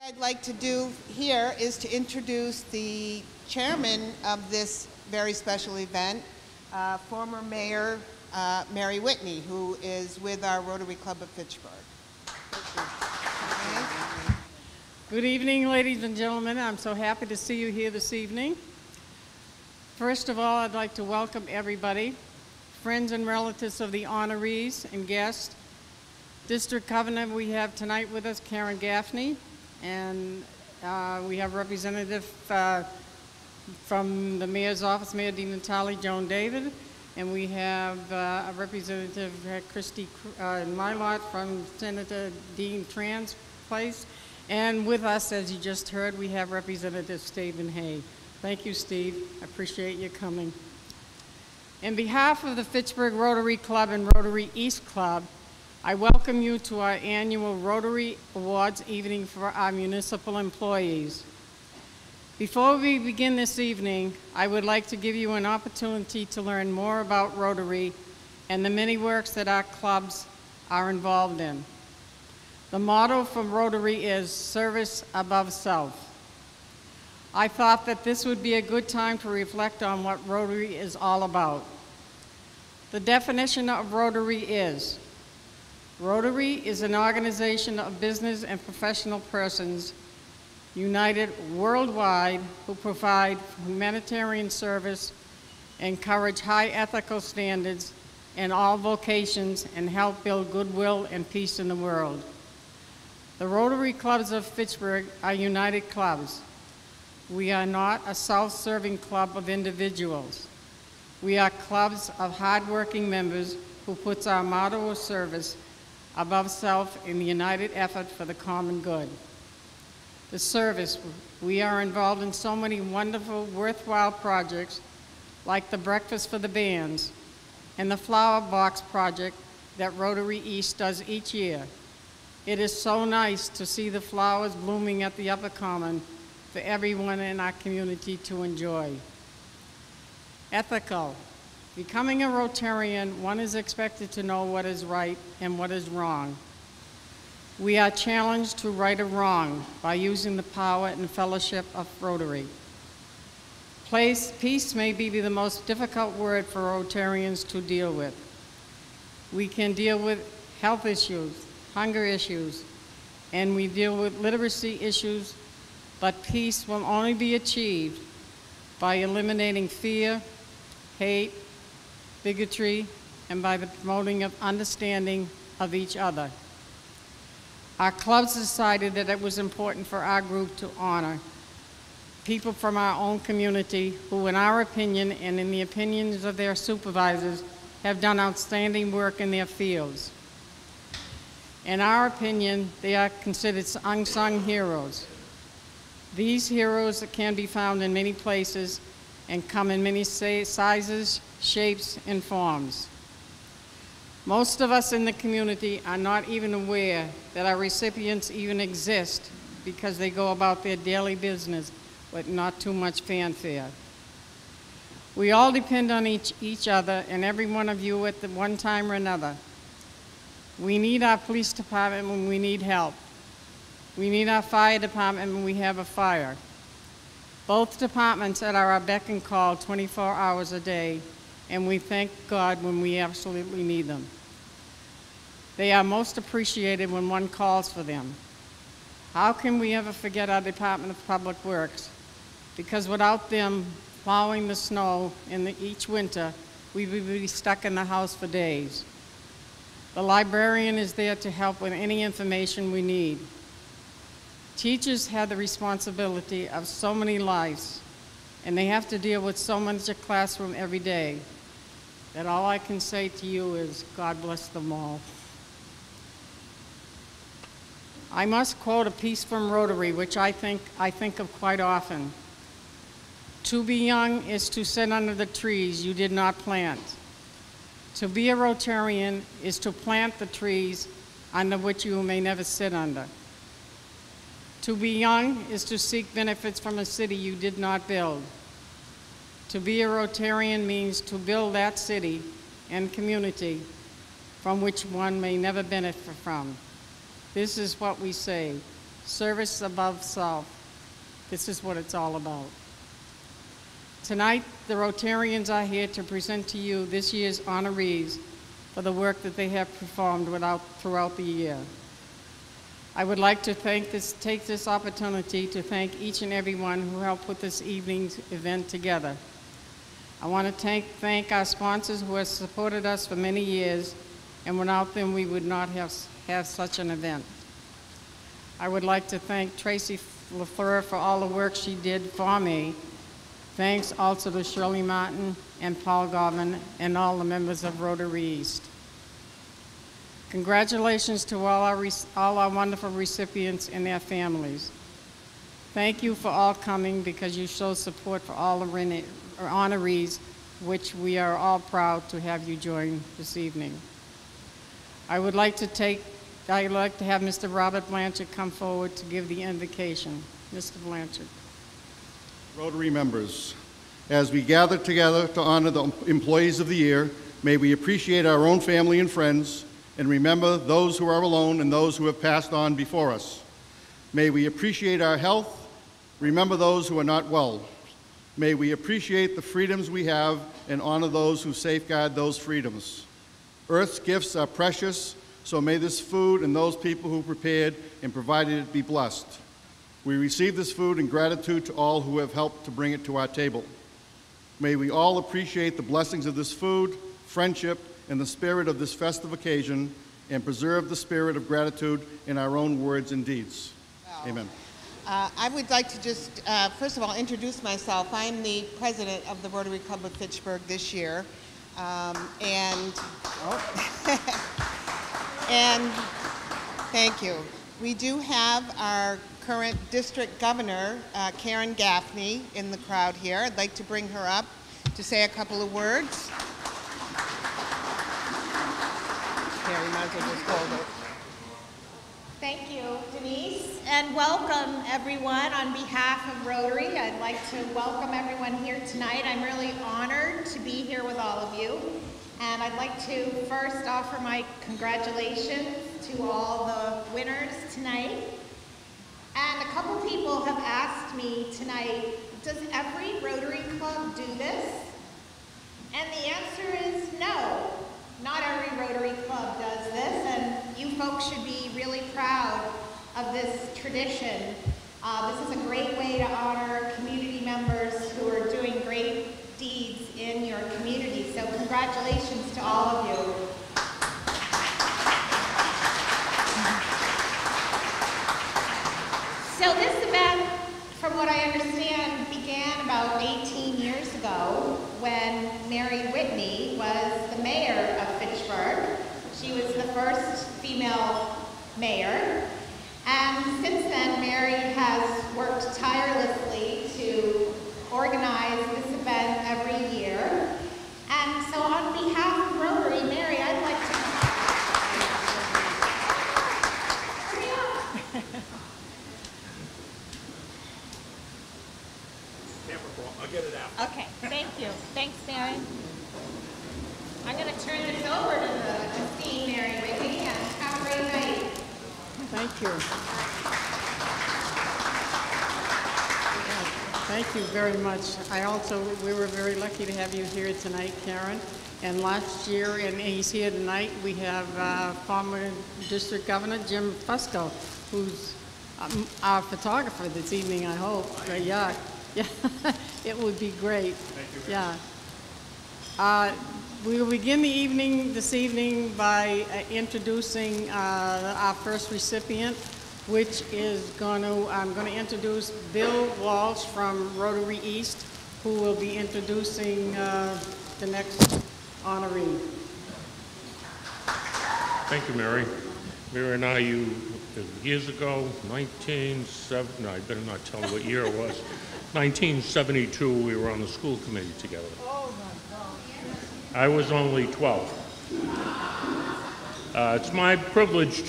I'd like to do here is to introduce the chairman of this very special event, former Mayor Mary Whitney, who is with our Rotary Club of Fitchburg. Okay. Good evening, ladies and gentlemen. I'm so happy to see you here this evening. First of all, I'd like to welcome everybody, friends and relatives of the honorees and guests. District Governor, we have tonight with us Karen Gaffney, and we have representative from the Mayor's Office, Mayor DiNatale, Joan David, and we have a representative, Christy Mylott from Senator Dean Tran's place. And with us, as you just heard, we have Representative Stephen Hay. Thank you, Steve. I appreciate you coming. On behalf of the Fitchburg Rotary Club and Rotary East Club, I welcome you to our annual Rotary Awards evening for our municipal employees. Before we begin this evening, I would like to give you an opportunity to learn more about Rotary and the many works that our clubs are involved in. The motto for Rotary is service above self. I thought that this would be a good time to reflect on what Rotary is all about. The definition of Rotary is: Rotary is an organization of business and professional persons united worldwide who provide humanitarian service, encourage high ethical standards in all vocations, and help build goodwill and peace in the world. The Rotary Clubs of Fitchburg are united clubs. We are not a self-serving club of individuals. We are clubs of hardworking members who puts our motto of service above self in the united effort for the common good. The service, we are involved in so many wonderful, worthwhile projects like the Breakfast for the Bands and the Flower Box project that Rotary East does each year. It is so nice to see the flowers blooming at the Upper Common for everyone in our community to enjoy. Ethical. Becoming a Rotarian, one is expected to know what is right and what is wrong. We are challenged to right a wrong by using the power and fellowship of Rotary. Peace may be the most difficult word for Rotarians to deal with. We can deal with health issues, hunger issues, and we deal with literacy issues, but peace will only be achieved by eliminating fear, hate, bigotry, and by the promoting of understanding of each other. Our clubs decided that it was important for our group to honor people from our own community who, in our opinion and in the opinions of their supervisors, have done outstanding work in their fields. In our opinion, they are considered unsung heroes. These heroes can be found in many places and come in many sizes, shapes, and forms. Most of us in the community are not even aware that our recipients even exist because they go about their daily business with not too much fanfare. We all depend on each other and every one of you at one time or another. We need our police department when we need help. We need our fire department when we have a fire. Both departments are at our beck and call 24 hours a day, and we thank God when we absolutely need them. They are most appreciated when one calls for them. How can we ever forget our Department of Public Works? Because without them plowing the snow each winter, we would be stuck in the house for days. The librarian is there to help with any information we need. Teachers have the responsibility of so many lives, and they have to deal with so much a classroom every day, that all I can say to you is, God bless them all. I must quote a piece from Rotary, which I think of quite often. To be young is to sit under the trees you did not plant. To be a Rotarian is to plant the trees under which you may never sit under. To be young is to seek benefits from a city you did not build. To be a Rotarian means to build that city and community from which one may never benefit from. This is what we say. service above self. This is what it's all about. Tonight, the Rotarians are here to present to you this year's honorees for the work that they have performed throughout the year. I would like to take this opportunity to thank each and every one who helped put this evening's event together. I want to thank our sponsors who have supported us for many years, and without them we would not have such an event. I would like to thank Tracy LaFleur for all the work she did for me. Thanks also to Shirley Martin and Paul Garvin and all the members of Rotary East. Congratulations to all our wonderful recipients and their families. Thank you for all coming because you show support for all the honorees, which we are all proud to have you join this evening. I'd like to have Mr. Robert Blanchard come forward to give the invocation. Mr. Blanchard. Rotary members, as we gather together to honor the employees of the year, may we appreciate our own family and friends and remember those who are alone and those who have passed on before us. May we appreciate our health, remember those who are not well. May we appreciate the freedoms we have and honor those who safeguard those freedoms. Earth's gifts are precious, so may this food and those people who prepared and provided it be blessed. We receive this food in gratitude to all who have helped to bring it to our table. May we all appreciate the blessings of this food, friendship, and the spirit of this festive occasion, and preserve the spirit of gratitude in our own words and deeds. Wow. Amen. I would like to just, first of all, introduce myself. I'm the president of the Rotary Club of Fitchburg this year. And thank you. We do have our current district governor, Karen Gaffney, in the crowd here. I'd like to bring her up to say a couple of words. Here, you might as well just hold it. Thank you, Denise, and welcome everyone on behalf of Rotary. I'd like to welcome everyone here tonight. I'm really honored to be here with all of you. And I'd like to first offer my congratulations to all the winners tonight. And a couple people have asked me tonight, does every Rotary Club do this? And the answer is no. Not every Rotary Club does this, and you folks should be really proud of this tradition. This is a great way to honor community members who are doing great deeds in your community. So congratulations to all of you. So this event, from what I understand, began about 18 years ago when Mary Whitney was the mayor of Fitchburg. She was the first female mayor. And since then, Mary has worked tirelessly to organize this event every year. And so on behalf of Rotary, Mary, I'd like to... I'll get it out. Okay, thank you. Thanks, Mary. I'm going to turn this over to the esteemed Mary Whitney, and have a great night. Thank you. Thank you very much. We were very lucky to have you here tonight, Karen. And last year, and he's here tonight, we have former District Governor Jim Fusco, who's our photographer this evening, I hope. Yeah, it would be great. Thank you. Yeah. We will begin the evening this evening by introducing our first recipient, which is I'm going to introduce Bill Walsh from Rotary East, who will be introducing the next honoree. Thank you, Mary. Mary and I, years ago, I better not tell what year it was. 1972, we were on the school committee together. Oh, my God. I was only 12. It's my privilege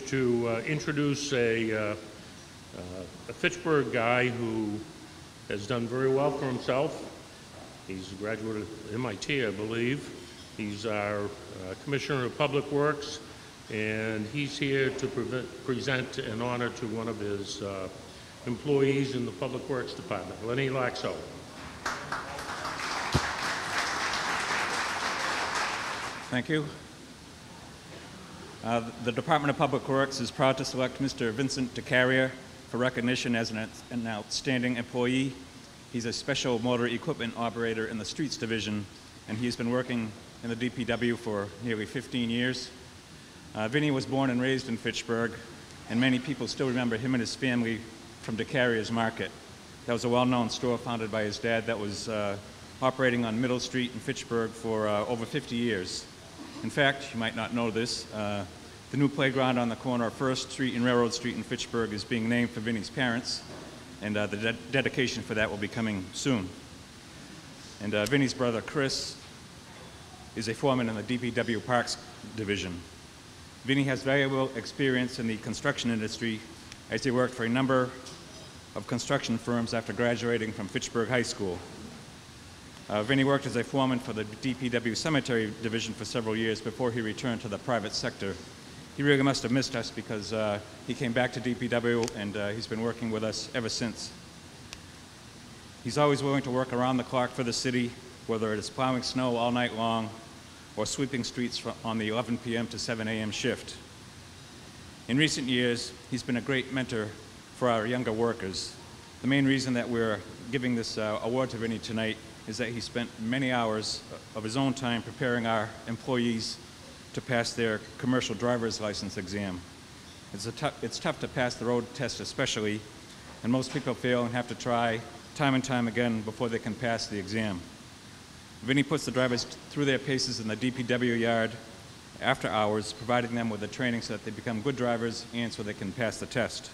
to introduce a Fitchburg guy who has done very well for himself. He's a graduate of MIT, I believe. He's our Commissioner of Public Works, and he's here to present an honor to one of his employees in the Public Works Department, Lenny Laxo. Thank you. The Department of Public Works is proud to select Mr. Vincent DeCarrier for recognition as an outstanding employee. He's a special motor equipment operator in the Streets Division, and he's been working in the DPW for nearly 15 years. Vinny was born and raised in Fitchburg, and many people still remember him and his family from DeCarrier's Market. That was a well-known store founded by his dad that was operating on Middle Street in Fitchburg for over 50 years. In fact, you might not know this, the new playground on the corner of 1st Street and Railroad Street in Fitchburg is being named for Vinny's parents, and the dedication for that will be coming soon. And Vinny's brother, Chris, is a foreman in the DPW Parks Division. Vinny has valuable experience in the construction industry as he worked for a number of construction firms after graduating from Fitchburg High School. Vinny worked as a foreman for the DPW Cemetery Division for several years before he returned to the private sector. He really must have missed us because he came back to DPW and he's been working with us ever since. He's always willing to work around the clock for the city, whether it is plowing snow all night long or sweeping streets on the 11 p.m. to 7 a.m. shift. In recent years, he's been a great mentor for our younger workers. The main reason that we're giving this award to Vinny tonight is that he spent many hours of his own time preparing our employees to pass their commercial driver's license exam. It's tough to pass the road test especially, and most people fail and have to try time and time again before they can pass the exam. Vinny puts the drivers through their paces in the DPW yard after hours, providing them with the training so that they become good drivers and so they can pass the test.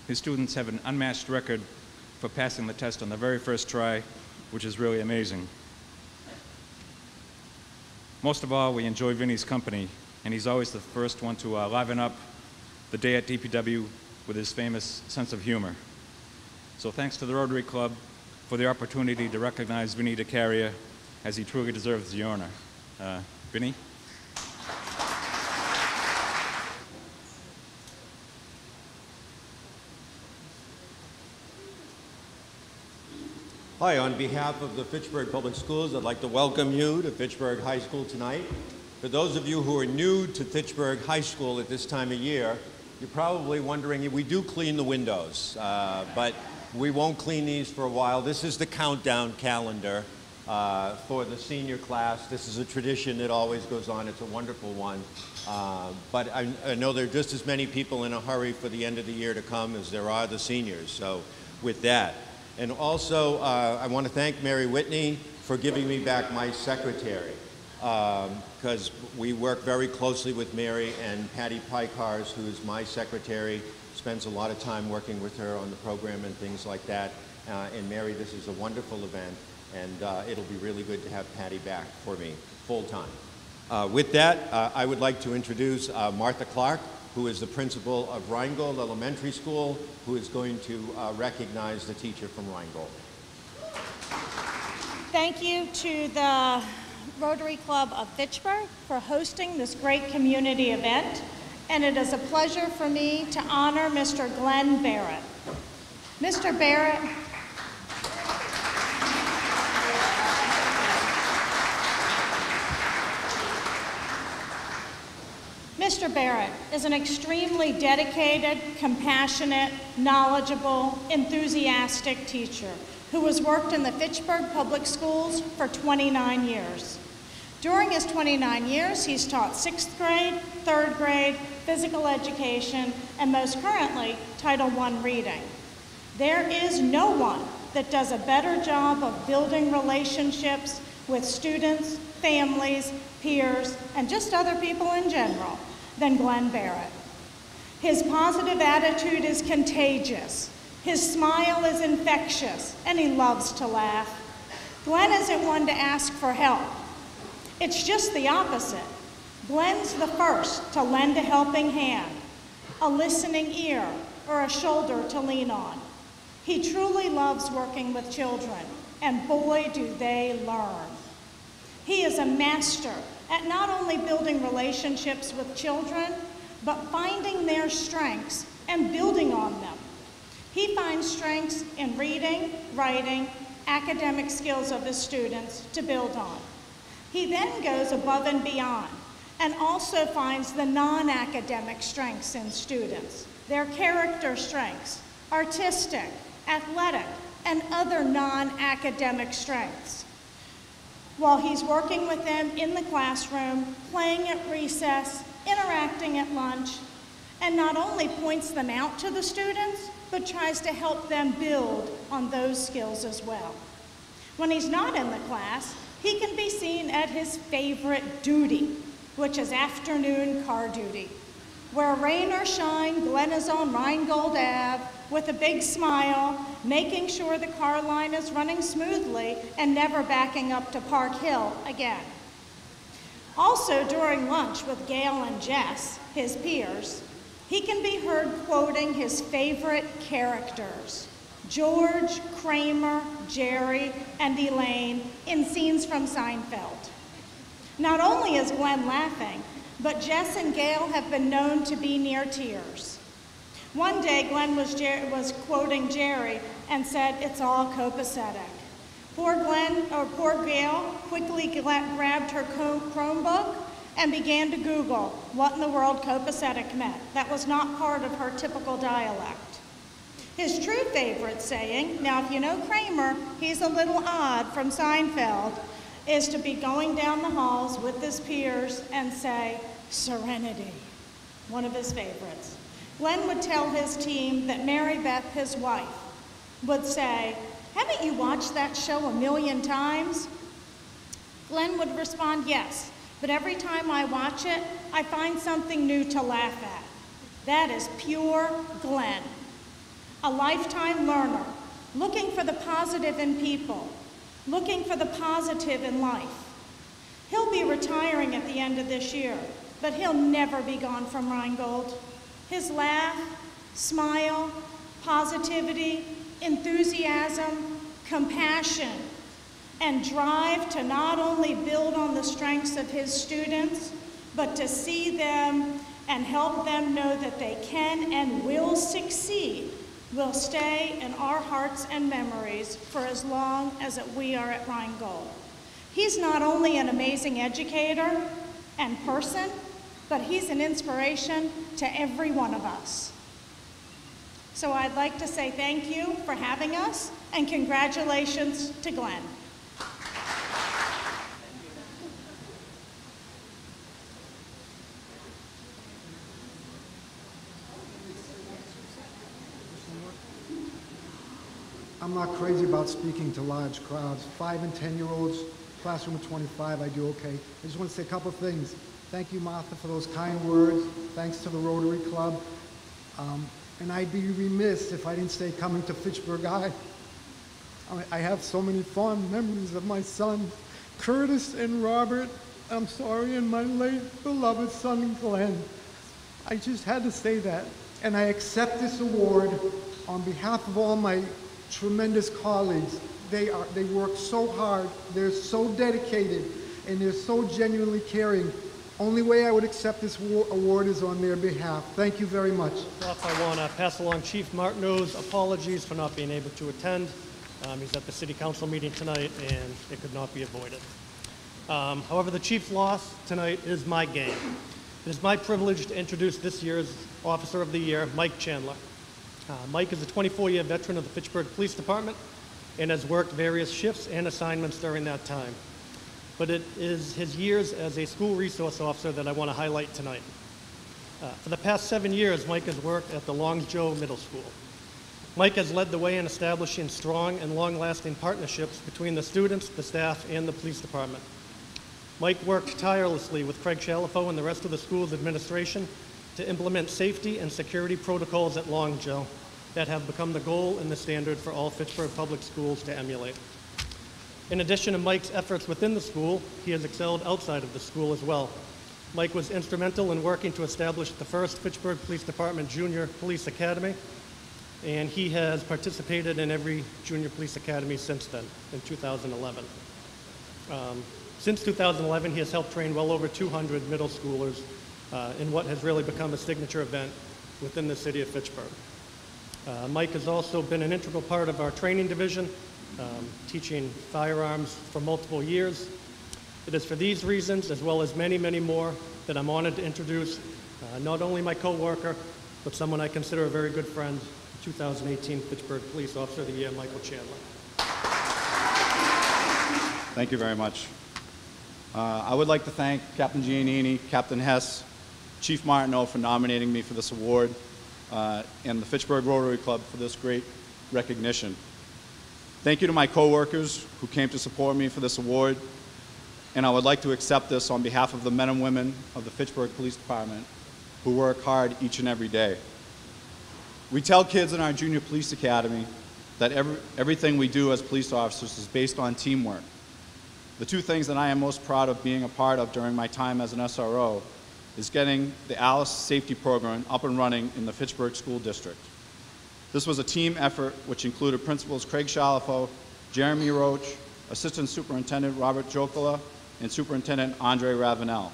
His students have an unmatched record for passing the test on the very first try, which is really amazing. Most of all, we enjoy Vinny's company, and he's always the first one to liven up the day at DPW with his famous sense of humor. So thanks to the Rotary Club for the opportunity to recognize Vinny DeCarrier, as he truly deserves the honor. Vinny? Hi, on behalf of the Fitchburg Public Schools, I'd like to welcome you to Fitchburg High School tonight. For those of you who are new to Fitchburg High School at this time of year, you're probably wondering, we do clean the windows, but we won't clean these for a while. This is the countdown calendar for the senior class. This is a tradition that always goes on. It's a wonderful one. But I know there are just as many people in a hurry for the end of the year to come as there are the seniors. So with that. And also, I want to thank Mary Whitney for giving me back my secretary, because we work very closely with Mary, and Patty Pikars, who's my secretary, spends a lot of time working with her on the program and things like that. And Mary, this is a wonderful event, and it'll be really good to have Patty back for me full time. With that, I would like to introduce Martha Clark, who is the principal of Rheingold Elementary School, who is going to recognize the teacher from Rheingold. Thank you to the Rotary Club of Fitchburg for hosting this great community event. And it is a pleasure for me to honor Mr. Glenn Barrett. Mr. Barrett Mr. Barrett is an extremely dedicated, compassionate, knowledgeable, enthusiastic teacher who has worked in the Fitchburg Public Schools for 29 years. During his 29 years, he's taught 6th grade, 3rd grade, physical education, and most currently, Title I reading. There is no one that does a better job of building relationships with students, families, peers, and just other people in general than Glenn Barrett. His positive attitude is contagious. His smile is infectious, and he loves to laugh. Glenn isn't one to ask for help. It's just the opposite. Glenn's the first to lend a helping hand, a listening ear, or a shoulder to lean on. He truly loves working with children, and boy, do they learn. He is a master at not only building relationships with children, but finding their strengths and building on them. He finds strengths in reading, writing, academic skills of his students to build on. He then goes above and beyond and also finds the non-academic strengths in students, their character strengths, artistic, athletic, and other non-academic strengths. While he's working with them in the classroom, playing at recess, interacting at lunch, and not only points them out to the students, but tries to help them build on those skills as well. When he's not in the class, he can be seen at his favorite duty, which is afternoon car duty. Where rain or shine, Glenn is on Rheingold Ave with a big smile, making sure the car line is running smoothly and never backing up to Park Hill again. Also during lunch with Gail and Jess, his peers, he can be heard quoting his favorite characters, George, Kramer, Jerry, and Elaine in scenes from Seinfeld. Not only is Glenn laughing, but Jess and Gail have been known to be near tears. One day, Glenn was quoting Jerry and said, "It's all copacetic." Poor Gail quickly grabbed her Chromebook and began to Google what in the world copacetic meant. That was not part of her typical dialect. His true favorite saying, now if you know Kramer, he's a little odd from Seinfeld, is to be going down the halls with his peers and say, "Serenity," one of his favorites. Glenn would tell his team that Mary Beth, his wife, would say, "Haven't you watched that show 1,000,000 times?" Glenn would respond, "Yes, but every time I watch it, I find something new to laugh at." That is pure Glenn. A lifetime learner, looking for the positive in people, looking for the positive in life. He'll be retiring at the end of this year, but he'll never be gone from Rheingold. His laugh, smile, positivity, enthusiasm, compassion, and drive to not only build on the strengths of his students, but to see them and help them know that they can and will succeed will stay in our hearts and memories for as long as we are at Rheingold. He's not only an amazing educator and person, but he's an inspiration to every one of us. So I'd like to say thank you for having us and congratulations to Glenn. I'm not crazy about speaking to large crowds. 5 and 10-year-olds, classroom of 25, I do okay. I just want to say a couple of things. Thank you, Martha, for those kind words. Thanks to the Rotary Club. And I'd be remiss if I didn't say coming to Fitchburg High. I have so many fond memories of my sons, Curtis and Robert, and my late beloved son, Glenn. I just had to say that. And I accept this award on behalf of all my tremendous colleagues. They work so hard, they're so dedicated, and they're so genuinely caring. Only way I would accept this award is on their behalf. Thank you very much. I want to pass along Chief Martineau's apologies for not being able to attend. He's at the City Council meeting tonight, and it could not be avoided. However, the Chief's loss tonight is my gain. It is my privilege to introduce this year's Officer of the Year, Mike Chandler. Mike is a 24-year veteran of the Fitchburg Police Department and has worked various shifts and assignments during that time. But it is his years as a school resource officer that I want to highlight tonight. For the past 7 years, Mike has worked at the Longsjo Middle School. Mike has led the way in establishing strong and long-lasting partnerships between the students, the staff, and the police department. Mike worked tirelessly with Craig Shalafo and the rest of the school's administration to implement safety and security protocols at Longsjo that have become the goal and the standard for all Fitchburg public schools to emulate. In addition to Mike's efforts within the school, he has excelled outside of the school as well. Mike was instrumental in working to establish the first Fitchburg Police Department Junior Police Academy, and he has participated in every Junior Police Academy since then, in 2011. Since 2011, he has helped train well over 200 middle schoolers in what has really become a signature event within the city of Fitchburg. Mike has also been an integral part of our training division, teaching firearms for multiple years. It is for these reasons, as well as many, many more, that I'm honored to introduce not only my coworker, but someone I consider a very good friend, 2018 Fitchburg Police Officer of the Year, Michael Chandler. Thank you very much. I would like to thank Captain Giannini, Captain Hess, Chief Martineau for nominating me for this award, and the Fitchburg Rotary Club for this great recognition. Thank you to my coworkers who came to support me for this award, and I would like to accept this on behalf of the men and women of the Fitchburg Police Department who work hard each and every day. We tell kids in our junior police academy that everything we do as police officers is based on teamwork. The two things that I am most proud of being a part of during my time as an SRO is getting the ALICE safety program up and running in the Fitchburg School District. This was a team effort which included Principals Craig Shalafo, Jeremy Roach, Assistant Superintendent Robert Jokola, and Superintendent Andre Ravenel.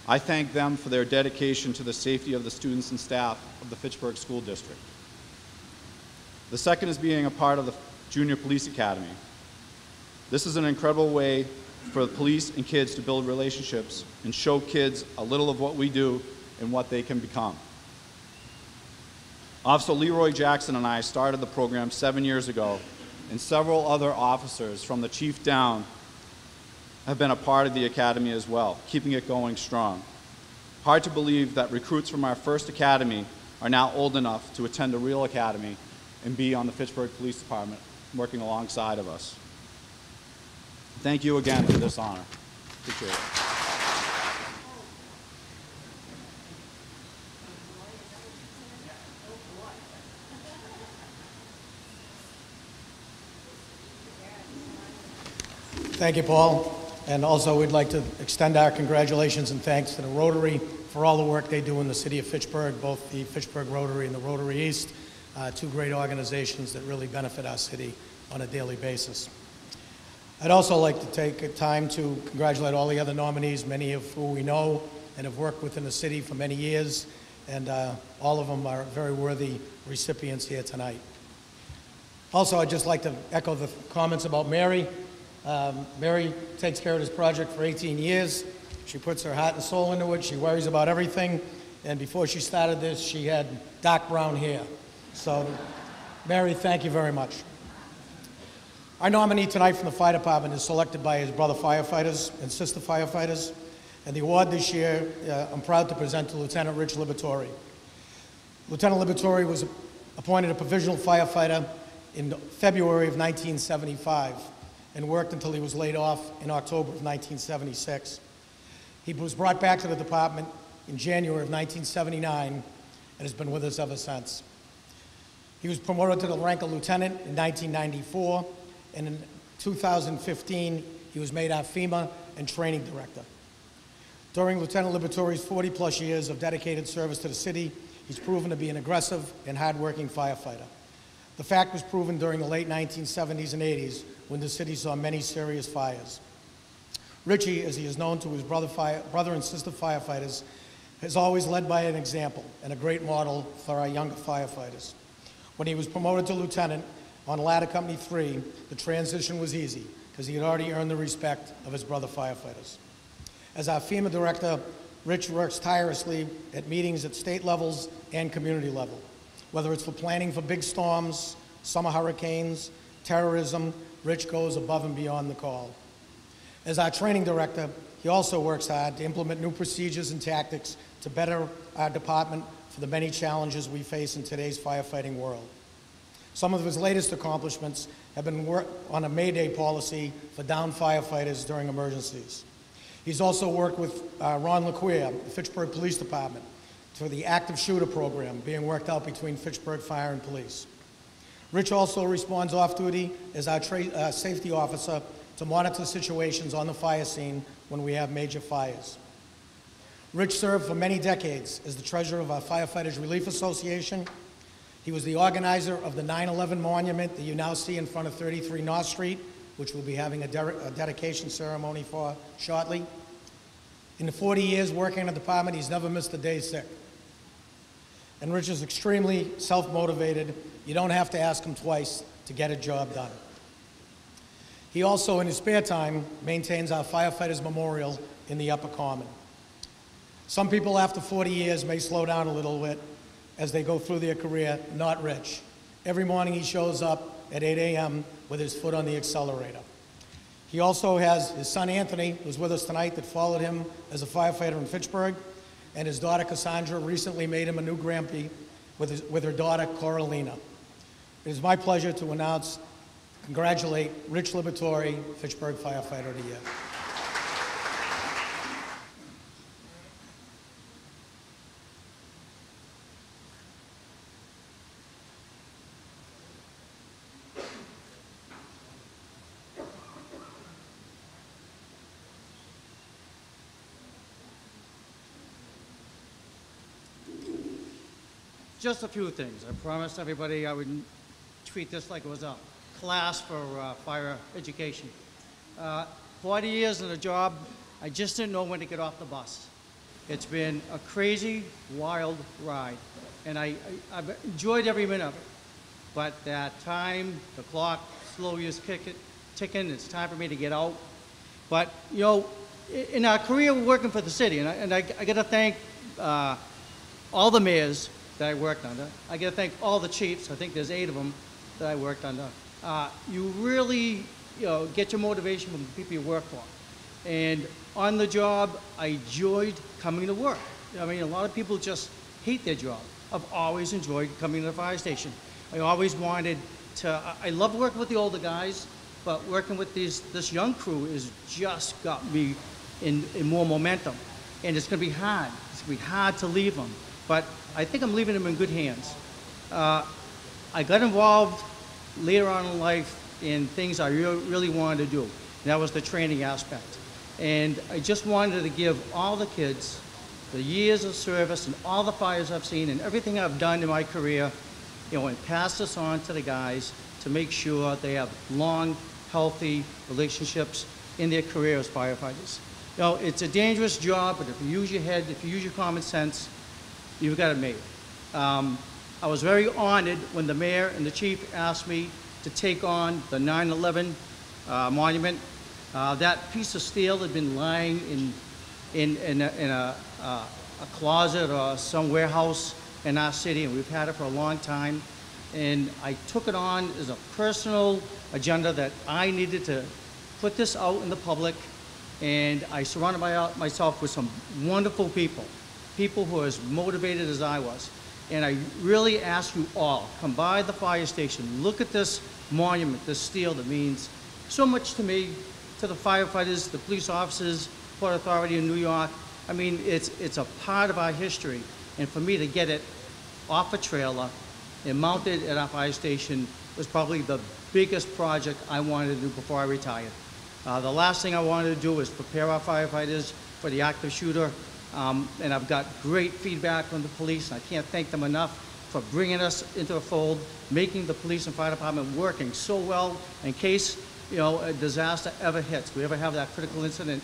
I thank them for their dedication to the safety of the students and staff of the Fitchburg School District. The second is being a part of the Junior Police Academy. This is an incredible way for the police and kids to build relationships and show kids a little of what we do and what they can become. Officer Leroy Jackson and I started the program 7 years ago, and several other officers from the chief down have been a part of the academy as well, keeping it going strong. Hard to believe that recruits from our first academy are now old enough to attend a real academy and be on the Fitchburg Police Department, working alongside of us. Thank you again for this honor. Appreciate it. Thank you, Paul. And also we'd like to extend our congratulations and thanks to the Rotary for all the work they do in the city of Fitchburg, both the Fitchburg Rotary and the Rotary East, two great organizations that really benefit our city on a daily basis. I'd also like to take time to congratulate all the other nominees, many of who we know and have worked within the city for many years, and all of them are very worthy recipients here tonight. Also, I'd just like to echo the comments about Mary. Mary takes care of this project for 18 years. She puts her heart and soul into it. She worries about everything. And before she started this, she had dark brown hair. So, Mary, thank you very much. Our nominee tonight from the fire department is selected by his brother firefighters and sister firefighters. And the award this year, I'm proud to present to Lieutenant Rich Liberatore. Lieutenant Liberatore was appointed a provisional firefighter in February of 1975 and worked until he was laid off in October of 1976. He was brought back to the department in January of 1979 and has been with us ever since. He was promoted to the rank of lieutenant in 1994, and in 2015, he was made our FEMA and training director. During Lieutenant Liberatore's 40-plus years of dedicated service to the city, he's proven to be an aggressive and hard-working firefighter. The fact was proven during the late 1970s and 80s when the city saw many serious fires. Richie, as he is known to his brother and sister firefighters, has always led by an example and a great model for our younger firefighters. When he was promoted to lieutenant on Ladder Company 3, the transition was easy because he had already earned the respect of his brother firefighters. As our FEMA director, Rich works tirelessly at meetings at state levels and community level, whether it's for planning for big storms, summer hurricanes, terrorism. Rich goes above and beyond the call. As our training director, he also works hard to implement new procedures and tactics to better our department for the many challenges we face in today's firefighting world. Some of his latest accomplishments have been work on a Mayday policy for downed firefighters during emergencies. He's also worked with Ron LeQuire, the Fitchburg Police Department, for the active shooter program being worked out between Fitchburg Fire and Police. Rich also responds off-duty as our safety officer to monitor situations on the fire scene when we have major fires. Rich served for many decades as the treasurer of our Firefighters Relief Association. He was the organizer of the 9/11 monument that you now see in front of 33 North Street which we'll be having a dedication ceremony for shortly. In the 40 years working in the department, he's never missed a day sick. And Rich is extremely self-motivated. You don't have to ask him twice to get a job done. He also, in his spare time, maintains our firefighters memorial in the Upper Common. Some people after 40 years may slow down a little bit as they go through their career, not Rich. Every morning he shows up at 8 a.m. with his foot on the accelerator. He also has his son Anthony, who's with us tonight, that followed him as a firefighter in Fitchburg, and his daughter Cassandra recently made him a new Grampy with her daughter Coralina. It is my pleasure to congratulate Rich Liberatore, Fitchburg Firefighter of the Year. Just a few things. I promised everybody I would treat this like it was a class for fire education. 40 years in the job, I just didn't know when to get off the bus. It's been a crazy, wild ride, and I've enjoyed every minute of it. But that time, the clock slowly is ticking. It's time for me to get out. But, you know, in our career working for the city, and I got to thank all the mayors that I worked under. I got to thank all the chiefs. I think there's 8 of them that I worked under. You really, get your motivation from the people you work for. And on the job, I enjoyed coming to work. I mean, a lot of people just hate their job. I've always enjoyed coming to the fire station. I always wanted to, I love working with the older guys, but working with this young crew is just got me in more momentum. And it's going to be hard. It's going to be hard to leave them. But I think I'm leaving them in good hands. I got involved later on in life in things I really wanted to do. And that was the training aspect. And I just wanted to give all the kids the years of service and all the fires I've seen and everything I've done in my career, and pass this on to the guys to make sure they have long, healthy relationships in their career as firefighters. It's a dangerous job, but if you use your head, if you use your common sense, you've got it made. I was very honored when the mayor and the chief asked me to take on the 9/11 monument. That piece of steel had been lying in a closet or some warehouse in our city, and we've had it for a long time. And I took it on as a personal agenda that I needed to put this out in the public, and I surrounded myself with some wonderful people who are as motivated as I was. And I really ask you all, come by the fire station, look at this monument, this steel that means so much to me, to the firefighters, the police officers, Port Authority in New York. I mean, it's a part of our history. And for me to get it off a trailer and mounted at our fire station was probably the biggest project I wanted to do before I retired. The last thing I wanted to do was prepare our firefighters for the active shooter. And I've got great feedback from the police, and I can't thank them enough for bringing us into the fold, making the police and fire department working so well in case, a disaster ever hits. We ever have that critical incident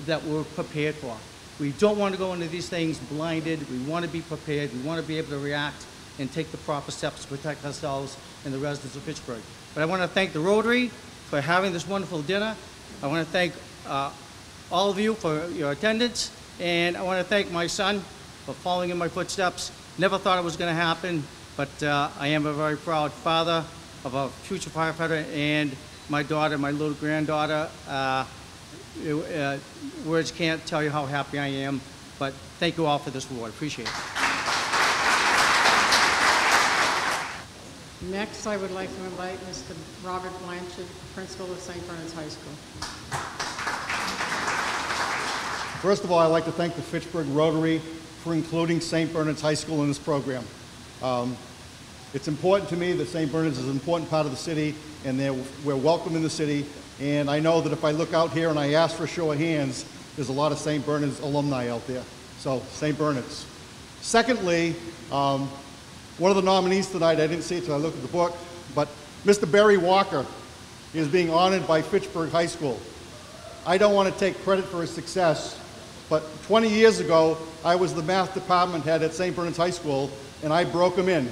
that we're prepared for. We don't want to go into these things blinded. We want to be prepared. We want to be able to react and take the proper steps to protect ourselves and the residents of Fitchburg. But I want to thank the Rotary for having this wonderful dinner. I want to thank all of you for your attendance. And I want to thank my son for following in my footsteps. Never thought it was going to happen, but I am a very proud father of a future firefighter and my daughter, my little granddaughter. Words can't tell you how happy I am, but thank you all for this award. Appreciate it. Next, I would like to invite Mr. Robert Blanchard, principal of St. Bernard's High School. First of all, I'd like to thank the Fitchburg Rotary for including St. Bernard's High School in this program. It's important to me that St. Bernard's is an important part of the city, and we're welcome in the city. And I know that if I look out here and I ask for a show of hands, there's a lot of St. Bernard's alumni out there. So, St. Bernard's. Secondly, one of the nominees tonight, I didn't see it until I looked at the book, but Mr. Barry Walker He is being honored by Fitchburg High School. I don't want to take credit for his success, but 20 years ago, I was the math department head at St. Bernard's High School, and I broke him in.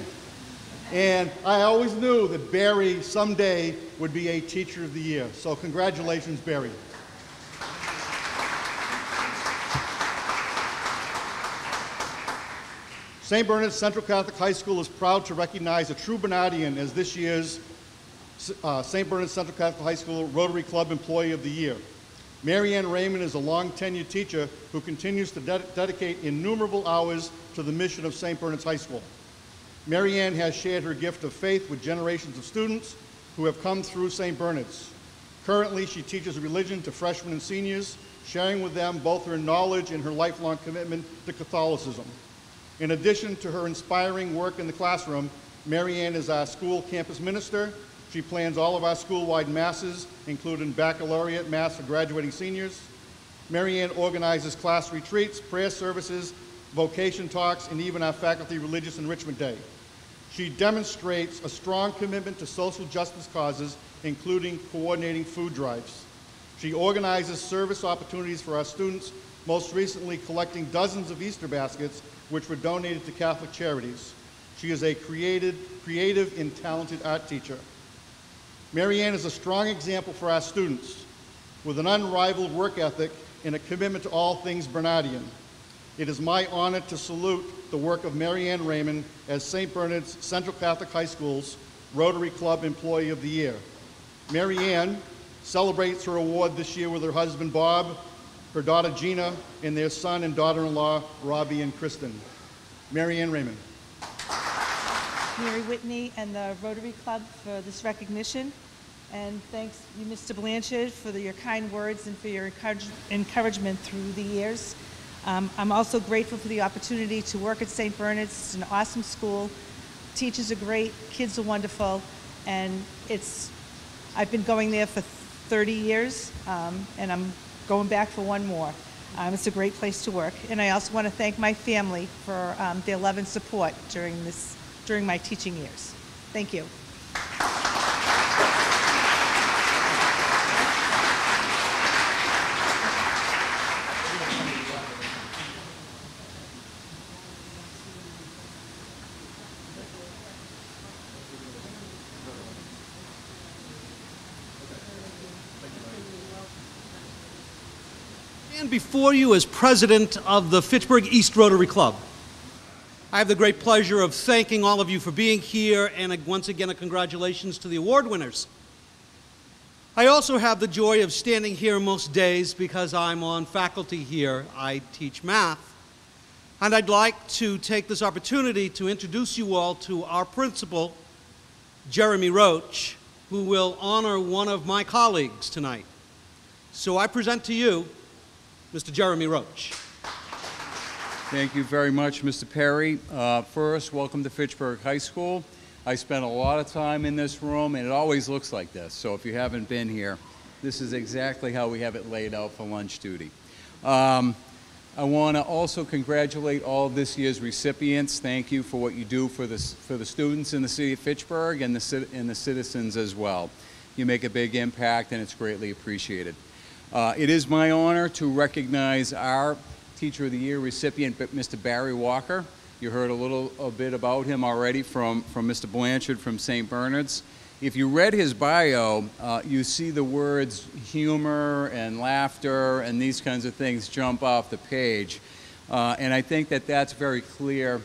And I always knew that Barry someday would be a Teacher of the Year. So congratulations, Barry. St. Bernard's Central Catholic High School is proud to recognize a true Bernardian as this year's St. Bernard's Central Catholic High School Rotary Club Employee of the Year. Mary Ann Raymond is a long-tenured teacher who continues to dedicate innumerable hours to the mission of St. Bernard's High School. Mary Ann has shared her gift of faith with generations of students who have come through St. Bernard's. Currently, she teaches religion to freshmen and seniors, sharing with them both her knowledge and her lifelong commitment to Catholicism. In addition to her inspiring work in the classroom, Mary Ann is our school campus minister. She plans all of our school-wide masses, including baccalaureate mass for graduating seniors. Mary Ann organizes class retreats, prayer services, vocation talks, and even our faculty religious enrichment day. She demonstrates a strong commitment to social justice causes, including coordinating food drives. She organizes service opportunities for our students, most recently collecting dozens of Easter baskets, which were donated to Catholic charities. She is a creative and talented art teacher. Mary Ann is a strong example for our students, with an unrivaled work ethic and a commitment to all things Bernardian. It is my honor to salute the work of Mary Ann Raymond as St. Bernard's Central Catholic High School's Rotary Club Employee of the Year. Mary Ann celebrates her award this year with her husband Bob, her daughter Gina, and their son and daughter-in-law Robbie and Kristen. Mary Ann Raymond. Mary Whitney and the Rotary Club for this recognition. And thanks you, Mr. Blanchard, for your kind words and for your encouragement through the years. I'm also grateful for the opportunity to work at St. Bernard's. It's an awesome school. Teachers are great, kids are wonderful, and I've been going there for 30 years, and I'm going back for one more. It's a great place to work. And I also want to thank my family for their love and support during my teaching years. Thank you. And before you as president of the Fitchburg East Rotary Club. I have the great pleasure of thanking all of you for being here, and once again a congratulations to the award winners. I also have the joy of standing here most days because I'm on faculty here. I teach math, and I'd like to take this opportunity to introduce you all to our principal, Jeremy Roach, who will honor one of my colleagues tonight. So I present to you Mr. Jeremy Roach. Thank you very much, Mr. Perry. First, welcome to Fitchburg High School. I spent a lot of time in this room, and it always looks like this. So if you haven't been here, this is exactly how we have it laid out for lunch duty. I want to also congratulate all of this year's recipients. Thank you for what you do for the students in the city of Fitchburg and the citizens as well. You make a big impact, and it's greatly appreciated. It is my honor to recognize our Teacher of the Year recipient, Mr. Barry Walker. You heard a little bit about him already from Mr. Blanchard from St. Bernard's. If you read his bio, you see the words humor and laughter and these kinds of things jump off the page. And I think that that's very clear.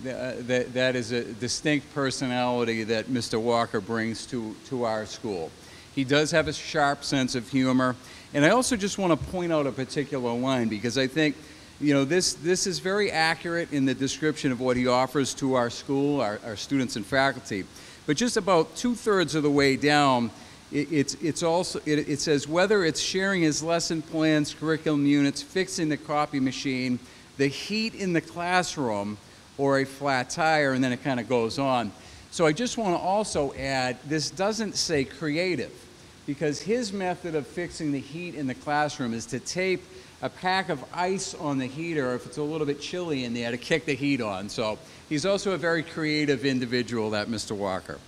That is a distinct personality that Mr. Walker brings to our school. He does have a sharp sense of humor. And I also just want to point out a particular line because I think, you know, this is very accurate in the description of what he offers to our school, our students and faculty. But just about 2/3 of the way down, it says whether it's sharing his lesson plans, curriculum units, fixing the copy machine, the heat in the classroom, or a flat tire, and then it kind of goes on. So I just want to also add, this doesn't say creative, because his method of fixing the heat in the classroom is to tape a pack of ice on the heater if it's a little bit chilly in there to kick the heat on. So he's also a very creative individual, that Mr. Walker.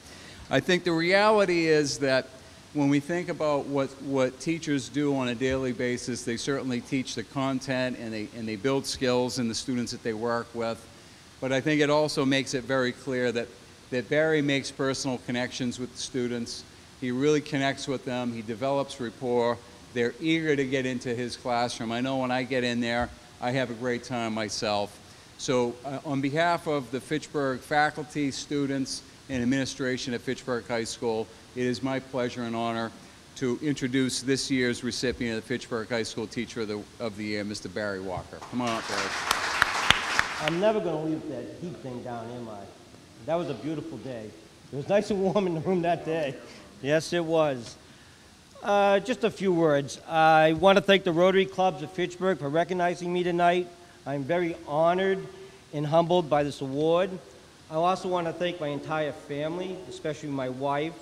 I think the reality is that when we think about what teachers do on a daily basis, they certainly teach the content and they build skills in the students that they work with. But I think it also makes it very clear that Barry makes personal connections with the students. He really connects with them. He develops rapport. They're eager to get into his classroom. I know when I get in there, I have a great time myself. So on behalf of the Fitchburg faculty, students, and administration at Fitchburg High School, it is my pleasure and honor to introduce this year's recipient of the Fitchburg High School Teacher of the Year, Mr. Barry Walker. Come on up, Barry. I'm never going to leave that heat thing down, am I? That was a beautiful day. It was nice and warm in the room that day. Yes, it was. Just a few words. I want to thank the Rotary Clubs of Fitchburg for recognizing me tonight. I'm very honored and humbled by this award. I also want to thank my entire family, especially my wife.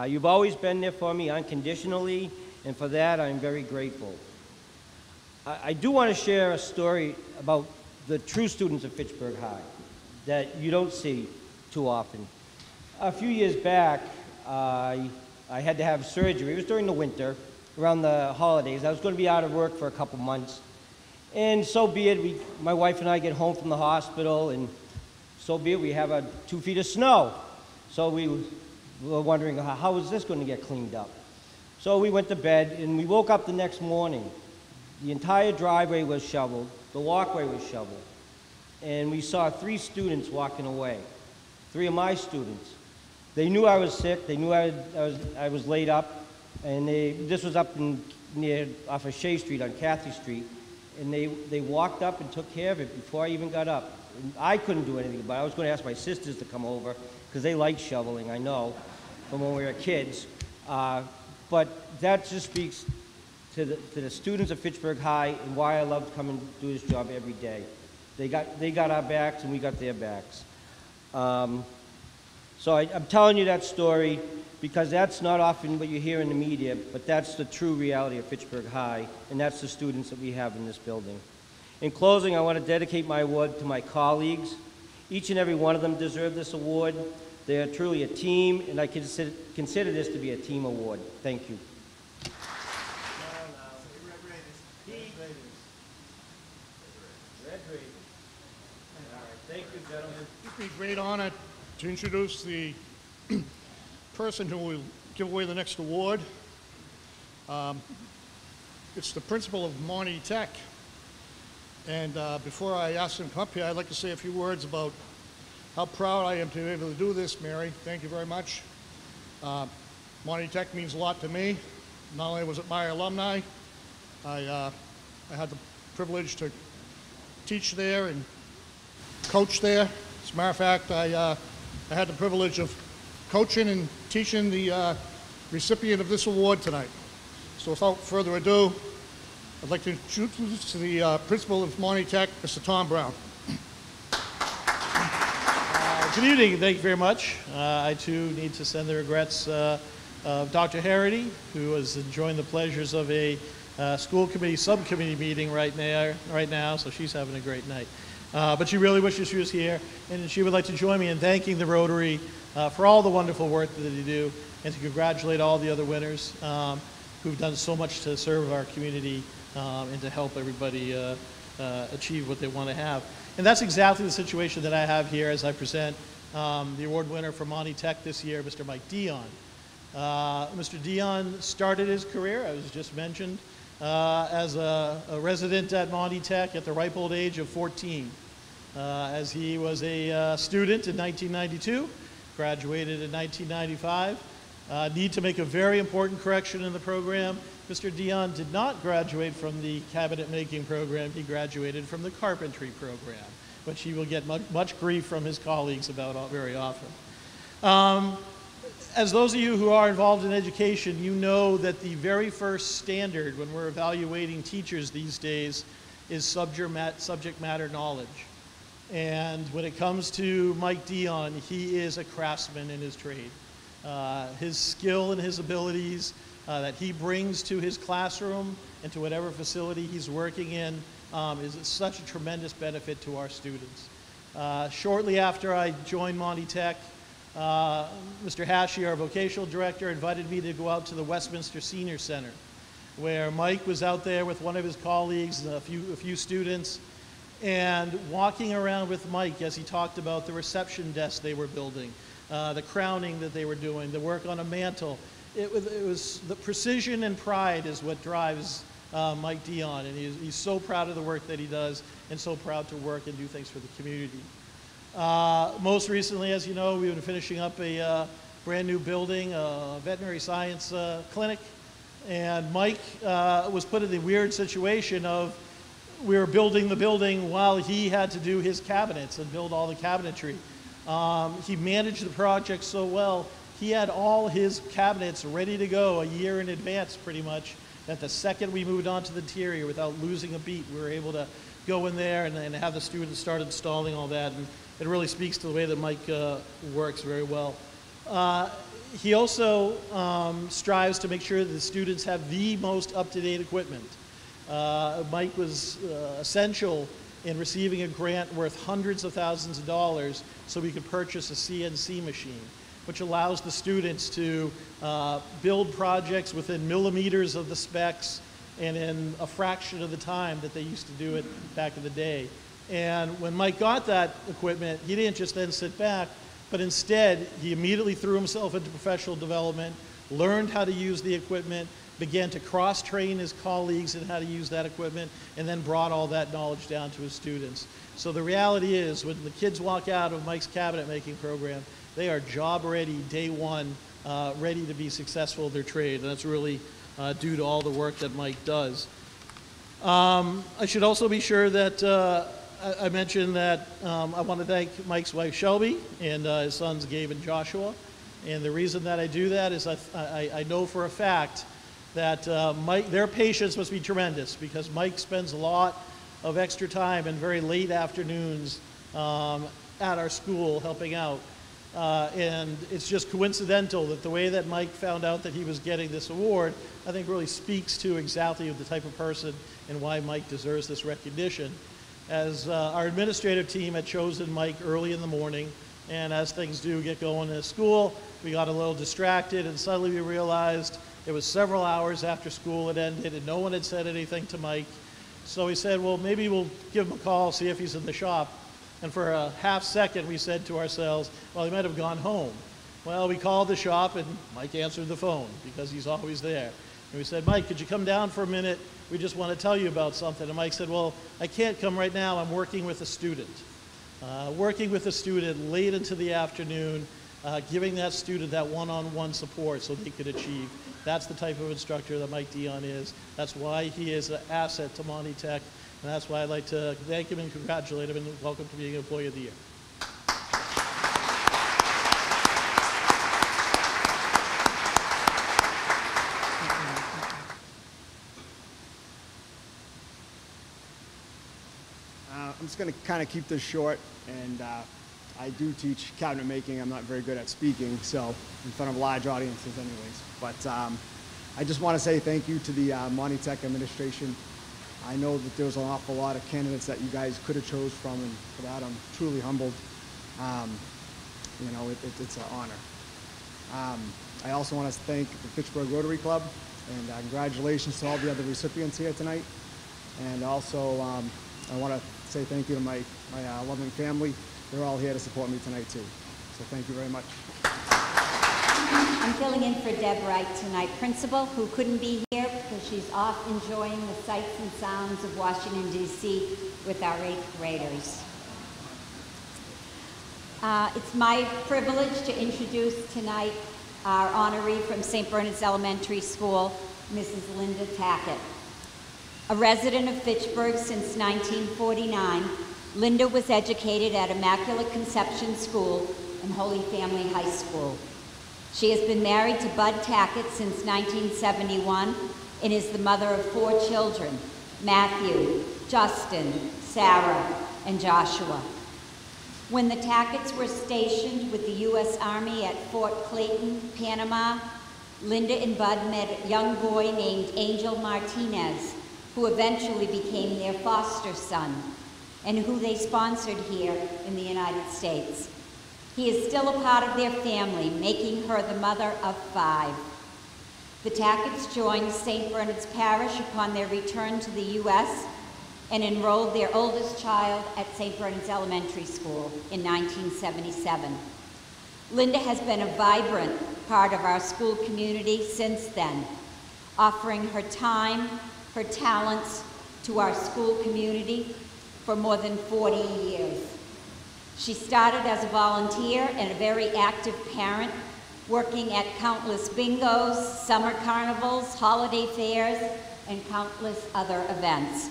You've always been there for me unconditionally, and for that I'm very grateful. I do want to share a story about the true students of Fitchburg High that you don't see too often. A few years back, I had to have surgery. It was during the winter, around the holidays. I was going to be out of work for a couple months. And so be it, my wife and I get home from the hospital, and so be it, we have 2 feet of snow. So we were wondering, how is this going to get cleaned up? So we went to bed, and we woke up the next morning. The entire driveway was shoveled, the walkway was shoveled, and we saw 3 students walking away, 3 of my students. They knew I was sick, they knew I was laid up, and this was up off of Shea Street on Cathy Street, and they walked up and took care of it before I even got up. And I couldn't do anything about it. I was going to ask my sisters to come over, because they like shoveling, I know, from when we were kids. But that just speaks to the students of Fitchburg High and why I love to come and do this job every day. They got our backs and we got their backs. So I'm telling you that story because that's not often what you hear in the media, but that's the true reality of Fitchburg High, and that's the students that we have in this building. In closing, I want to dedicate my award to my colleagues. Each and every one of them deserve this award. They are truly a team, and I consider this to be a team award. Thank you. Thank you, gentlemen. It's a great honor to introduce the person who will give away the next award. It's the principal of Monty Tech. And before I ask him to come up here, I'd like to say a few words about how proud I am to be able to do this, Mary. Thank you very much. Monty Tech means a lot to me. Not only was it my alumni, I had the privilege to teach there and coach there. As a matter of fact, I had the privilege of coaching and teaching the recipient of this award tonight. So without further ado, I'd like to introduce the principal of Monty Tech, Mr. Tom Brown. Good evening, thank you very much. I too need to send the regrets of Dr. Harity, who was enjoying the pleasures of a school committee subcommittee meeting right now, so she's having a great night. But she really wishes she was here, and she would like to join me in thanking the Rotary for all the wonderful work that they do, and to congratulate all the other winners who've done so much to serve our community and to help everybody achieve what they want to have. And that's exactly the situation that I have here as I present the award winner for Monty Tech this year, Mr. Mike Dion. Mr. Dion started his career, as just mentioned, as a resident at Monty Tech at the ripe old age of 14. As he was a student in 1992, graduated in 1995. Need to make a very important correction in the program. Mr. Dion did not graduate from the cabinet making program, he graduated from the carpentry program, which he will get much grief from his colleagues about very often. As those of you who are involved in education, you know that the very first standard when we're evaluating teachers these days is subject matter knowledge. And when it comes to Mike Dion, he is a craftsman in his trade. His skill and his abilities that he brings to his classroom and to whatever facility he's working in is such a tremendous benefit to our students. Shortly after I joined Monty Tech, Mr. Hashi, our vocational director, invited me to go out to the Westminster Senior Center, where Mike was out there with one of his colleagues, a few students, and walking around with Mike as he talked about the reception desk they were building, the crowning that they were doing, the work on a mantle. It was the precision and pride is what drives Mike Dion, and he's so proud of the work that he does and so proud to work and do things for the community. Most recently, as you know, we've been finishing up a brand new building, a veterinary science clinic, and Mike was put in the weird situation of we were building the building while he had to do his cabinets and build all the cabinetry. He managed the project so well, he had all his cabinets ready to go a year in advance pretty much, that the second we moved on to the interior without losing a beat, we were able to go in there and have the students start installing all that. And it really speaks to the way that Mike works very well. He also strives to make sure that the students have the most up-to-date equipment. Mike was essential in receiving a grant worth hundreds of thousands of dollars so we could purchase a CNC machine, which allows the students to build projects within millimeters of the specs and in a fraction of the time that they used to do it back in the day. And when Mike got that equipment, he didn't just then sit back, but instead he immediately threw himself into professional development, learned how to use the equipment, began to cross-train his colleagues in how to use that equipment, and then brought all that knowledge down to his students. So the reality is, when the kids walk out of Mike's cabinet making program, they are job ready day one, ready to be successful in their trade, and that's really due to all the work that Mike does. I should also be sure that I mentioned that I want to thank Mike's wife Shelby and his sons Gabe and Joshua. And the reason that I do that is I know for a fact that their patience must be tremendous, because Mike spends a lot of extra time and very late afternoons at our school helping out. And it's just coincidental that the way that Mike found out that he was getting this award, I think really speaks to exactly the type of person and why Mike deserves this recognition. As our administrative team had chosen Mike early in the morning, and as things do get going in school, we got a little distracted, and suddenly we realized it was several hours after school had ended and no one had said anything to Mike. So we said, well, maybe we'll give him a call, see if he's in the shop. And for a half second, we said to ourselves, well, he might have gone home. Well, we called the shop, and Mike answered the phone because he's always there. And we said, Mike, could you come down for a minute? We just want to tell you about something. And Mike said, well, I can't come right now. I'm working with a student. Working with a student late into the afternoon, giving that student that one-on-one support so they could achieve. That's the type of instructor that Mike Dion is. That's why he is an asset to Monty Tech. And that's why I'd like to thank him and congratulate him and welcome to being Employee of the Year. I'm just going to kind of keep this short, and I do teach cabinet making. I'm not very good at speaking, so in front of large audiences anyways. But I just want to say thank you to the Monty Tech administration. I know that there was an awful lot of candidates that you guys could have chose from, and for that I'm truly humbled. You know, it's an honor. I also want to thank the Fitchburg Rotary Club, and congratulations to all the other recipients here tonight. And also, I want to say thank you to my loving family. They're all here to support me tonight too. So thank you very much. I'm filling in for Deb Wright tonight, principal, who couldn't be here because she's off enjoying the sights and sounds of Washington, D.C. with our 8th graders. It's my privilege to introduce tonight our honoree from St. Bernard's Elementary School, Mrs. Linda Tackett. A resident of Fitchburg since 1949, Linda was educated at Immaculate Conception School and Holy Family High School. She has been married to Bud Tackett since 1971 and is the mother of 4 children, Matthew, Justin, Sarah, and Joshua. When the Tacketts were stationed with the U.S. Army at Fort Clayton, Panama, Linda and Bud met a young boy named Angel Martinez, who eventually became their foster son, and who they sponsored here in the United States. He is still a part of their family, making her the mother of 5. The Tacketts joined St. Bernard's Parish upon their return to the U.S. and enrolled their oldest child at St. Bernard's Elementary School in 1977. Linda has been a vibrant part of our school community since then, offering her time, her talents to our school community for more than 40 years. She started as a volunteer and a very active parent, working at countless bingos, summer carnivals, holiday fairs, and countless other events.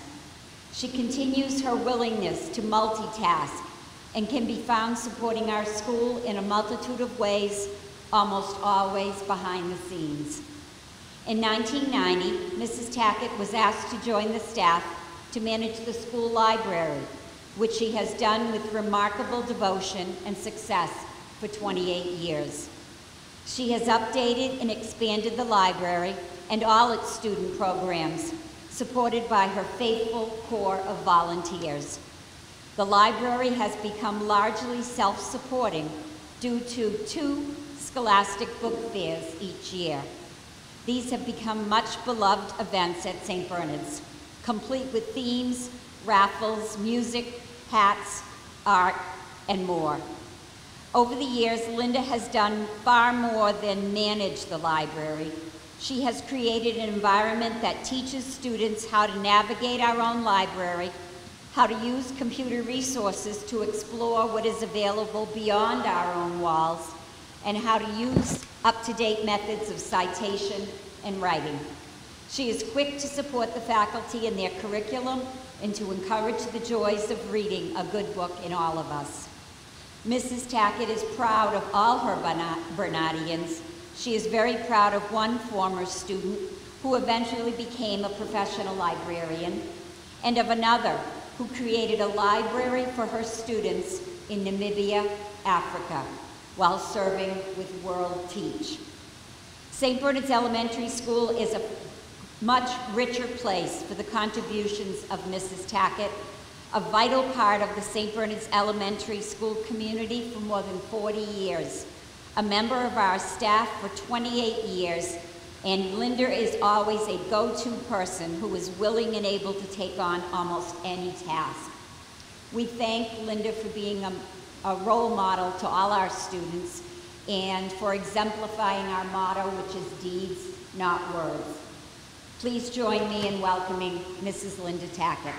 She continues her willingness to multitask and can be found supporting our school in a multitude of ways, almost always behind the scenes. In 1990, Mrs. Tackett was asked to join the staff to manage the school library, which she has done with remarkable devotion and success for 28 years. She has updated and expanded the library and all its student programs, supported by her faithful core of volunteers. The library has become largely self-supporting due to 2 scholastic book fairs each year. These have become much beloved events at St. Bernard's, complete with themes, raffles, music, hats, art, and more. Over the years, Linda has done far more than manage the library. She has created an environment that teaches students how to navigate our own library, how to use computer resources to explore what is available beyond our own walls, and how to use up-to-date methods of citation and writing. She is quick to support the faculty in their curriculum and to encourage the joys of reading a good book in all of us. Mrs. Tackett is proud of all her Bernardians. She is very proud of one former student who eventually became a professional librarian, and of another who created a library for her students in Namibia, Africa, while serving with World Teach. St. Bernard's Elementary School is a much richer place for the contributions of Mrs. Tackett, a vital part of the St. Bernard's Elementary School community for more than 40 years, a member of our staff for 28 years, and Linda is always a go-to person who is willing and able to take on almost any task. We thank Linda for being a role model to all our students and for exemplifying our motto, which is deeds, not words. Please join me in welcoming Mrs. Linda Tackett.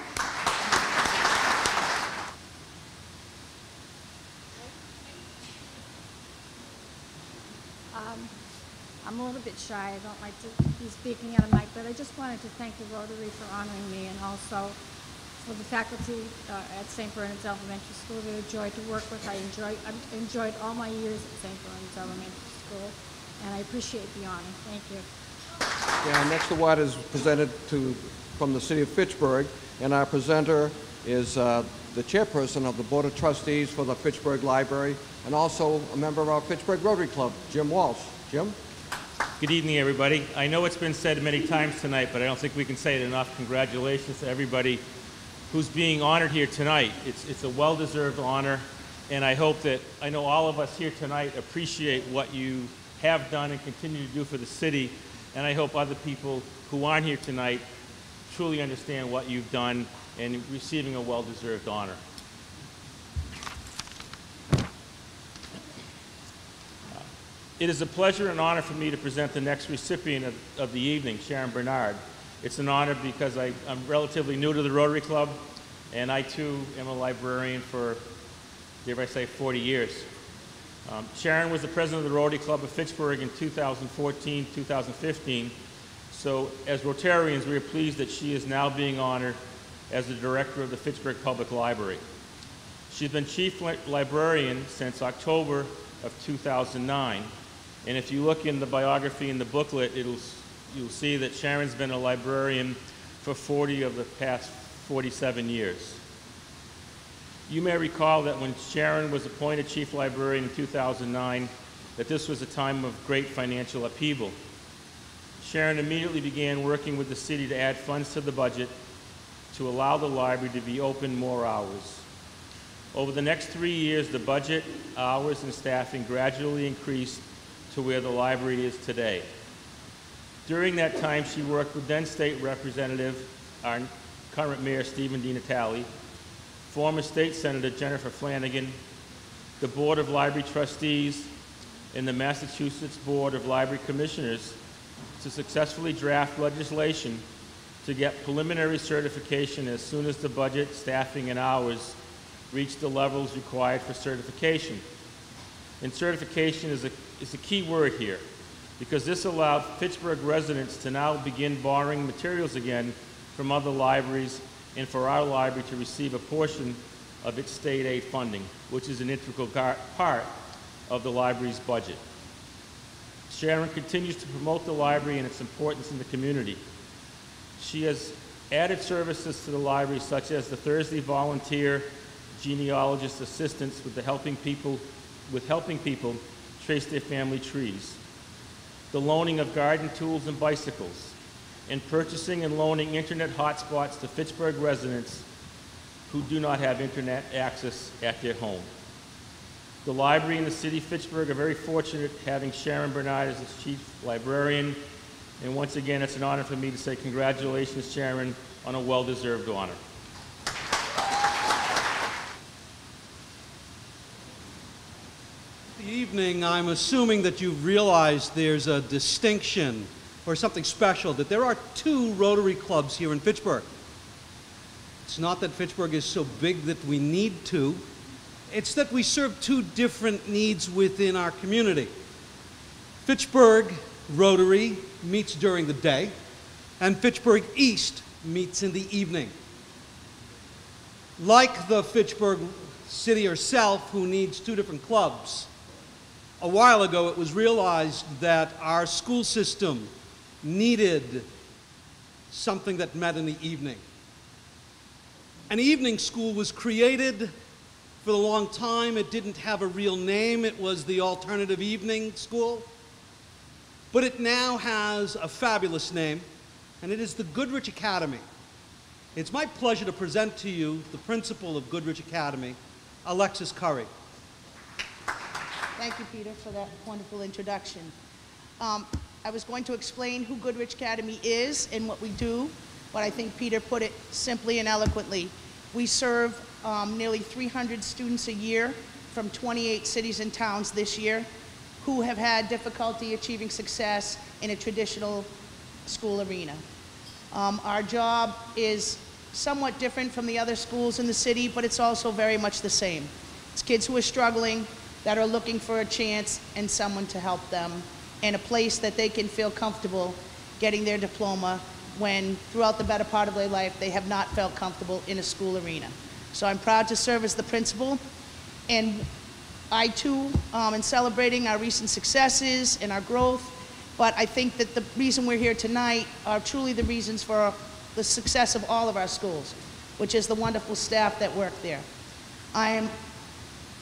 I'm a little bit shy. I don't like to be speaking at a mic, but I just wanted to thank the Rotary for honoring me, and also for the faculty at St. Bernard's Elementary School. They're a joy to work with. I enjoyed all my years at St. Bernard's Elementary School, and I appreciate the honor. Thank you. Yeah, next award is presented from the City of Fitchburg, and our presenter is the chairperson of the Board of Trustees for the Fitchburg Library, and also a member of our Fitchburg Rotary Club, Jim Walsh. Jim? Good evening, everybody. I know it's been said many times tonight, but I don't think we can say it enough. Congratulations to everybody who's being honored here tonight. It's a well-deserved honor, and I know all of us here tonight appreciate what you have done and continue to do for the city, and I hope other people who aren't here tonight truly understand what you've done and receiving a well-deserved honor. It is a pleasure and honor for me to present the next recipient of the evening, Sharon Bernard. It's an honor because I'm relatively new to the Rotary Club, and I too am a librarian for, dare I say, 40 years. Sharon was the president of the Rotary Club of Fitchburg in 2014, 2015. So as Rotarians, we are pleased that she is now being honored as the director of the Fitchburg Public Library. She's been chief librarian since October of 2009. And if you look in the biography in the booklet, you'll see that Sharon's been a librarian for 40 of the past 47 years. You may recall that when Sharon was appointed chief librarian in 2009, that this was a time of great financial upheaval. Sharon immediately began working with the city to add funds to the budget to allow the library to be open more hours. Over the next 3 years, the budget, hours, and staffing gradually increased to where the library is today. During that time, she worked with then State Representative, our current Mayor Stephen DiNatale, former State Senator Jennifer Flanagan, the Board of Library Trustees, and the Massachusetts Board of Library Commissioners to successfully draft legislation to get preliminary certification as soon as the budget, staffing, and hours reach the levels required for certification. And certification is a key word here, because this allowed Fitchburg residents to now begin borrowing materials again from other libraries and for our library to receive a portion of its state aid funding, which is an integral part of the library's budget. Sharon continues to promote the library and its importance in the community. She has added services to the library, such as the Thursday volunteer genealogist assistance with helping people trace their family trees, the loaning of garden tools and bicycles, and purchasing and loaning internet hotspots to Fitchburg residents who do not have internet access at their home. The library and the city of Fitchburg are very fortunate having Sharon Bernard as its chief librarian, and once again, it's an honor for me to say congratulations, Sharon, on a well-deserved honor. This evening, I'm assuming that you've realized there's a distinction or something special, that there are 2 Rotary clubs here in Fitchburg. It's not that Fitchburg is so big that we need 2. It's that we serve 2 different needs within our community. Fitchburg Rotary meets during the day, and Fitchburg East meets in the evening. Like the Fitchburg city herself, who needs 2 different clubs, a while ago it was realized that our school system needed something that met in the evening. An evening school was created for a long time. It didn't have a real name. It was the Alternative Evening School. But it now has a fabulous name, and it is the Goodrich Academy. It's my pleasure to present to you the principal of Goodrich Academy, Alexis Curry. Thank you, Peter, for that wonderful introduction. I was going to explain who Goodrich Academy is and what we do, but I think Peter put it simply and eloquently. We serve nearly 300 students a year from 28 cities and towns this year who have had difficulty achieving success in a traditional school arena. Our job is somewhat different from the other schools in the city, but it's also very much the same. It's kids who are struggling, that are looking for a chance and someone to help them, and a place that they can feel comfortable getting their diploma when throughout the better part of their life they have not felt comfortable in a school arena. So I'm proud to serve as the principal, and I too am celebrating our recent successes and our growth, but I think that the reason we're here tonight are truly the reasons for the success of all of our schools, which is the wonderful staff that work there. I am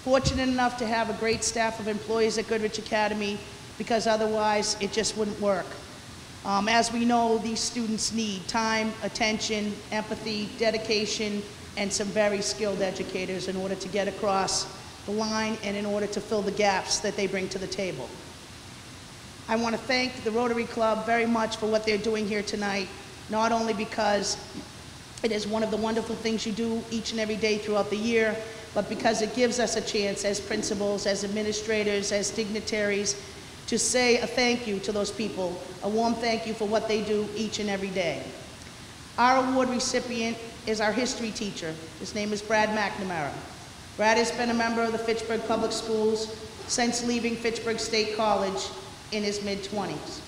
fortunate enough to have a great staff of employees at Goodrich Academy, because otherwise it just wouldn't work. As we know, these students need time, attention, empathy, dedication, and some very skilled educators in order to get across the line and in order to fill the gaps that they bring to the table. I want to thank the Rotary Club very much for what they're doing here tonight, not only because it is one of the wonderful things you do each and every day throughout the year, but because it gives us a chance as principals, as administrators, as dignitaries, to say a thank you to those people, a warm thank you for what they do each and every day. Our award recipient is our history teacher. His name is Brad McNamara. Brad has been a member of the Fitchburg Public Schools since leaving Fitchburg State College in his mid-20s.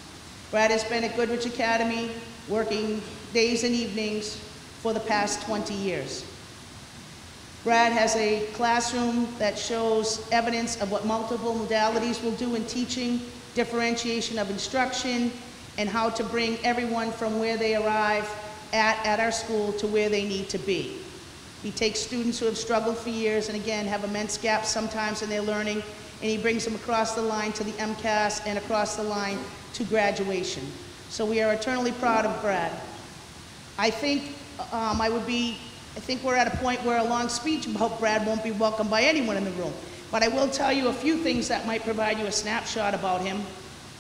Brad has been at Goodrich Academy working days and evenings for the past 20 years. Brad has a classroom that shows evidence of what multiple modalities will do in teaching, differentiation of instruction, and how to bring everyone from where they arrive at our school to where they need to be. He takes students who have struggled for years and again have immense gaps sometimes in their learning, and he brings them across the line to the MCAS and across the line to graduation. So we are eternally proud of Brad. I think I would be I think we're at a point where a long speech about Brad won't be welcomed by anyone in the room. But I will tell you a few things that might provide you a snapshot about him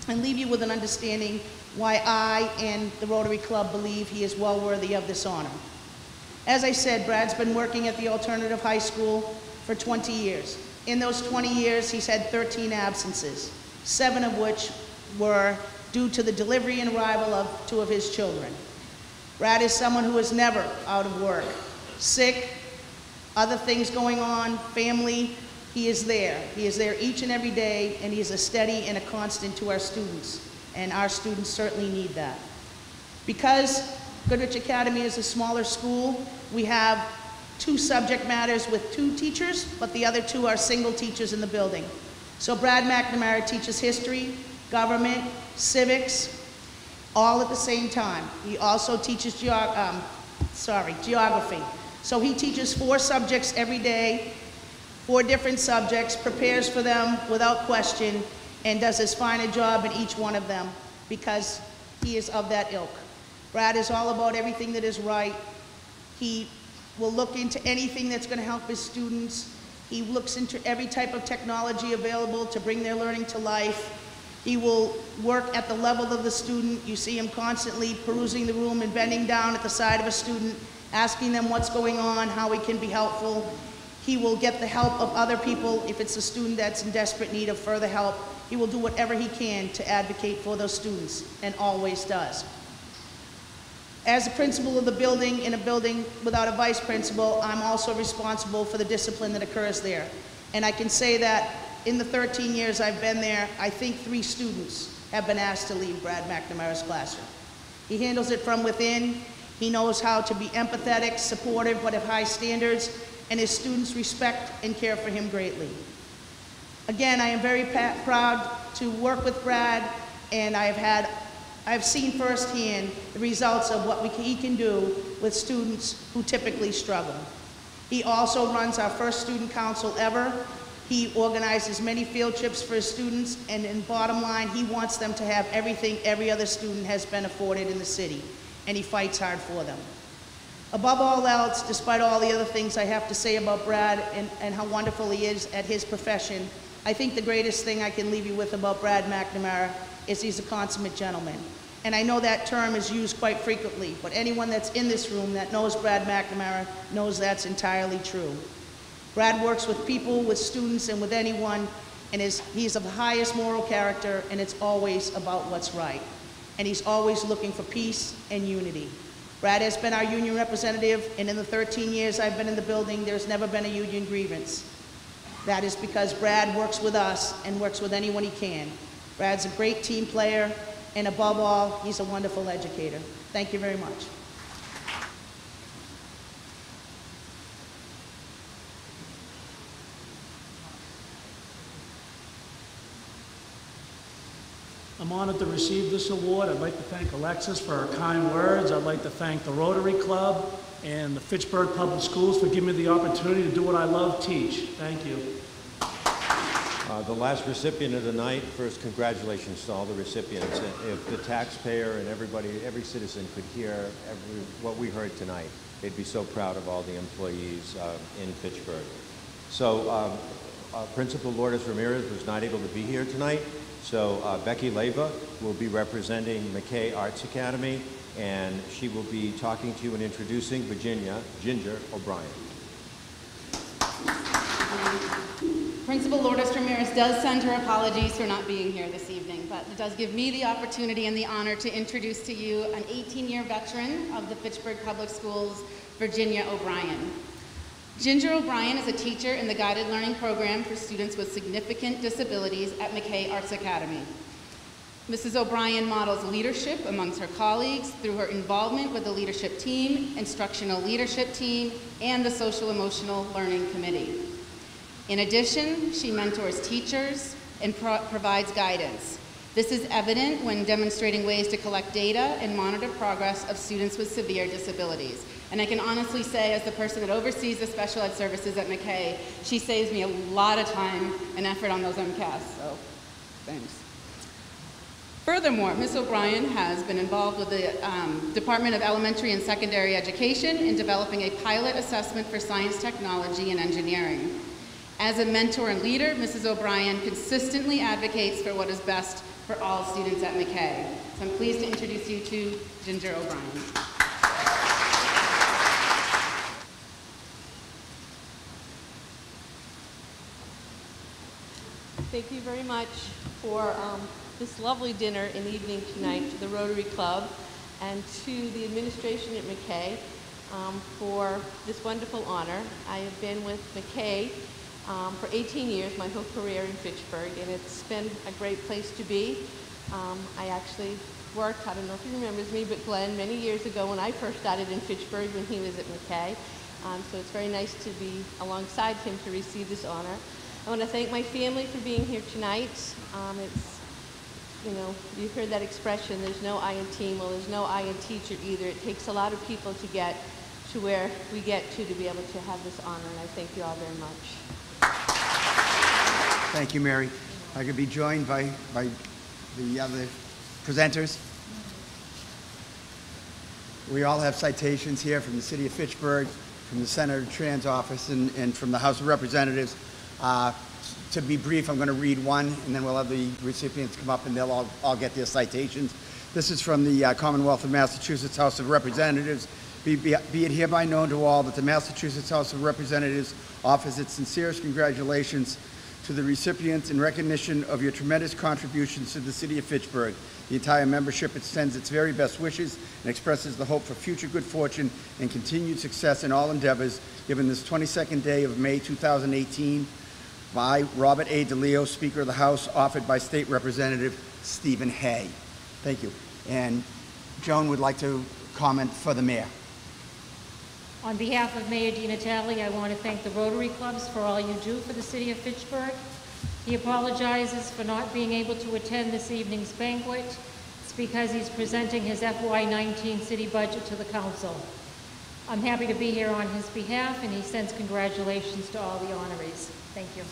and leave you with an understanding why I and the Rotary Club believe he is well worthy of this honor. As I said, Brad's been working at the alternative high school for 20 years. In those 20 years, he's had 13 absences, 7 of which were due to the delivery and arrival of 2 of his children. Brad is someone who is never out of work, sick, other things going on, family. He is there. He is there each and every day, and he is a steady and a constant to our students, and our students certainly need that. Because Goodrich Academy is a smaller school, we have 2 subject matters with 2 teachers, but the other 2 are single teachers in the building. So Brad McNamara teaches history, government, civics, all at the same time. He also teaches geography. So he teaches 4 subjects every day, 4 different subjects, prepares for them without question, and does as fine a job in each one of them because he is of that ilk. Brad is all about everything that is right. He will look into anything that's going to help his students. He looks into every type of technology available to bring their learning to life. He will work at the level of the student. You see him constantly perusing the room and bending down at the side of a student, asking them what's going on, how he can be helpful. He will get the help of other people if it's a student that's in desperate need of further help. He will do whatever he can to advocate for those students, and always does. As a principal of the building, in a building without a vice principal, I'm also responsible for the discipline that occurs there. And I can say that in the 13 years I've been there, I think 3 students have been asked to leave Brad McNamara's classroom. He handles it from within. He knows how to be empathetic, supportive, but of high standards, and his students respect and care for him greatly. Again, I am very proud to work with Brad, and I've seen firsthand the results of what he can do with students who typically struggle. He also runs our first student council ever. He organizes many field trips for his students, and in bottom line, he wants them to have everything every other student has been afforded in the city, and he fights hard for them. Above all else, despite all the other things I have to say about Brad and how wonderful he is at his profession, I think the greatest thing I can leave you with about Brad McNamara is he's a consummate gentleman. And I know that term is used quite frequently, but anyone that's in this room that knows Brad McNamara knows that's entirely true. Brad works with people, with students, and with anyone, and he's of the highest moral character, and it's always about what's right. And he's always looking for peace and unity. Brad has been our union representative, and in the 13 years I've been in the building, there's never been a union grievance. That is because Brad works with us and works with anyone he can. Brad's a great team player, and above all, he's a wonderful educator. Thank you very much. I'm honored to receive this award. I'd like to thank Alexis for her kind words. I'd like to thank the Rotary Club and the Fitchburg Public Schools for giving me the opportunity to do what I love, teach. Thank you. The last recipient of the night, first congratulations to all the recipients. If the taxpayer and everybody, every citizen could hear what we heard tonight, they'd be so proud of all the employees in Fitchburg. So Principal Lourdes Ramirez was not able to be here tonight, so Becky Leyva will be representing McKay Arts Academy, and she will be talking to you and introducing Virginia Ginger O'Brien. Principal Lourdes Ramirez does send her apologies for not being here this evening, but it does give me the opportunity and the honor to introduce to you an 18-year veteran of the Fitchburg Public Schools, Virginia O'Brien. Ginger O'Brien is a teacher in the guided learning program for students with significant disabilities at McKay Arts Academy. Mrs. O'Brien models leadership amongst her colleagues through her involvement with the leadership team, instructional leadership team, and the social emotional learning committee. In addition, she mentors teachers and provides guidance. This is evident when demonstrating ways to collect data and monitor progress of students with severe disabilities. And I can honestly say, as the person that oversees the special ed services at McKay, she saves me a lot of time and effort on those MCAS, so thanks. Furthermore, Ms. O'Brien has been involved with the Department of Elementary and Secondary Education in developing a pilot assessment for science, technology, and engineering. As a mentor and leader, Mrs. O'Brien consistently advocates for what is best for all students at McKay. So I'm pleased to introduce you to Ginger O'Brien. Thank you very much for this lovely dinner and evening tonight to the Rotary Club and to the administration at McKay for this wonderful honor. I have been with McKay for 18 years, my whole career in Fitchburg, and it's been a great place to be. I actually worked, I don't know if he remembers me, but Glenn, many years ago when I first started in Fitchburg when he was at McKay. So it's very nice to be alongside him to receive this honor. I want to thank my family for being here tonight. It's, you know, you've heard that expression, there's no I in team. Well, there's no I in teacher either. It takes a lot of people to get to where we get to be able to have this honor, and I thank you all very much. Thank you, Mary. I could be joined by the other presenters. We all have citations here from the City of Fitchburg, from the Senator Tran's office, and from the House of Representatives. To be brief, I'm going to read one, and then we'll have the recipients come up and they'll all get their citations. This is from the Commonwealth of Massachusetts House of Representatives. Be it hereby known to all that the Massachusetts House of Representatives offers its sincerest congratulations to the recipients in recognition of your tremendous contributions to the City of Fitchburg. The entire membership extends its very best wishes and expresses the hope for future good fortune and continued success in all endeavors, given this 22nd day of May 2018 by Robert A. DeLeo, Speaker of the House, offered by State Representative Stephen Hay. Thank you. And Joan would like to comment for the mayor. On behalf of Mayor DiNatale, I want to thank the Rotary Clubs for all you do for the City of Fitchburg. He apologizes for not being able to attend this evening's banquet. It's because he's presenting his FY19 city budget to the council. I'm happy to be here on his behalf, and he sends congratulations to all the honorees. Thank you.